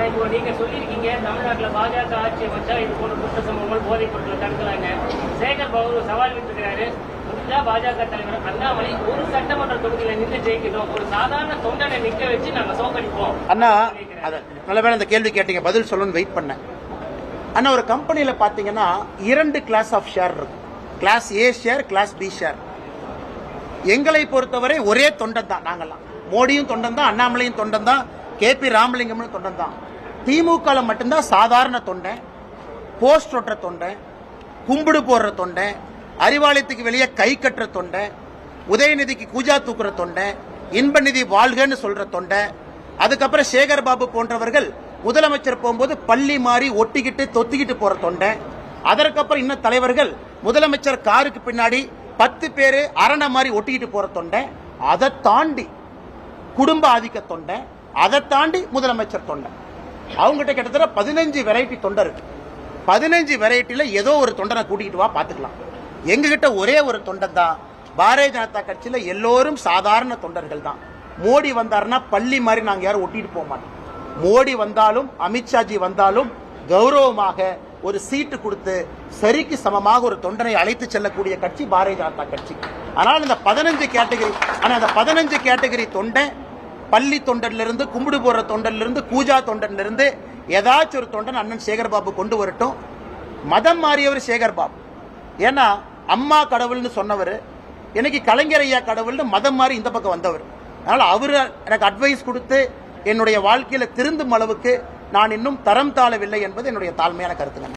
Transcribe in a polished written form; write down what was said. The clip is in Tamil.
இப்போ நீங்க சொல்லியிருக்கீங்க தமிழ்நாட்டில் பாஜக ஆட்சியை வச்சா இது போன்ற குற்ற சம்பவங்கள் போதைப் பொருட்களை தடுக்கலாங்க. சேகர் பாபு சவால் விட்டுருக்கிறாரு. பாஜக தலைவர் அண்ணாமலை ஒரு சட்டமன்ற தொகுதியில நின்று ஜெயிக்கணும், ஒரு சாதாரண தொண்டனை நிக்க வச்சு நாங்க சோகடிப்போம். அண்ணா நல்லவேளை இந்த கேள்வி கேட்டீங்க, பதில் சொல்லணும்னு வெயிட் பண்ணேன். அண்ணா ஒரு கம்பெனியில பாத்தீங்கன்னா 2 கிளாஸ் ஆஃப் ஷேர் இருக்கு. கிளாஸ் ஏ ஷேர், கிளாஸ் பி ஷேர். எங்களை பொறுத்தவரை ஒரே தொண்டன் தான். நாங்கெல்லாம் மோடியும் தொண்டன் தான், அண்ணாமலையும் தொண்டன் தான், KP ராமலிங்கமும் தொண்டன் தான். திமுக மட்டும்தான் சாதாரண தொண்டன், போஸ்ட் ஒட்டுற தொண்டன், கும்பிடு போடுற தொண்டன், அறிவாலயத்துக்கு வெளியே கை கட்டுற தொண்டை, உதயநிதிக்கு கூஜா தூக்குற தொண்டை, இன்ப நிதி வாழ்கன்னு சொல்ற தொண்டை. அதுக்கப்புறம் சேகர் பாபு போன்றவர்கள் முதலமைச்சர் போகும்போது பள்ளி மாறி ஒட்டிக்கிட்டு தொத்திக்கிட்டு போற தொண்டை. அதற்கப்புறம் இன்னும் தலைவர்கள் முதலமைச்சர் காருக்கு பின்னாடி 10 பேரு அரணை மாதிரி ஒட்டிக்கிட்டு போற தொண்டை. அதை தாண்டி குடும்ப ஆதிக்க தொண்டை, அதை தாண்டி முதலமைச்சர் தொண்டை. அவங்ககிட்ட கிட்டத்தட்ட 15 வெரைட்டி தொண்டை இருக்கு. 15 வெரைட்டில ஏதோ ஒரு தொண்டனை கூட்டிகிட்டு வா பாத்துக்கலாம். எங்ககிட்ட ஒரே ஒரு தொண்டன் தான். பாரதிய ஜனதா கட்சியில எல்லோரும் சாதாரண தொண்டர்கள் தான். மோடி வந்தாருன்னா பள்ளி மாதிரி நாங்க யாரும் ஒட்டிட்டு போக மாட்டோம். மோடி வந்தாலும் அமித்ஷாஜி வந்தாலும் கௌரவமாக ஒரு சீட்டு கொடுத்து சரிக்கு சமமாக ஒரு தொண்டனை அழைத்து செல்லக்கூடிய கட்சி பாரதிய ஜனதா கட்சி. ஆனால் இந்த 15 கேட்டகரி, ஆனா அந்த 15 கேட்டகரி தொண்டை பள்ளி தொண்டன்ல இருந்து, கும்பிடு போடுற தொண்டன்ல இருந்து, கூஜா தொண்டன்ல இருந்து ஏதாச்சும் ஒரு தொண்டன் அண்ணன் சேகர் பாபு கொண்டு வரட்டும். மதம் மாறியவர் சேகர் பாபு. ஏன்னா அம்மா கடவுள்னு சொன்னவர் எனக்கு கலைஞர் ஐயா கடவுள்னு மதம் மாறி இந்த பக்கம் வந்தவர். அதனால அவரு எனக்கு அட்வைஸ் கொடுத்து என்னுடைய வாழ்க்கையில திருந்தும் அளவுக்கு நான் இன்னும் தரம் தாழவில்லை என்பது என்னுடைய தாழ்மையான கருத்துங்க.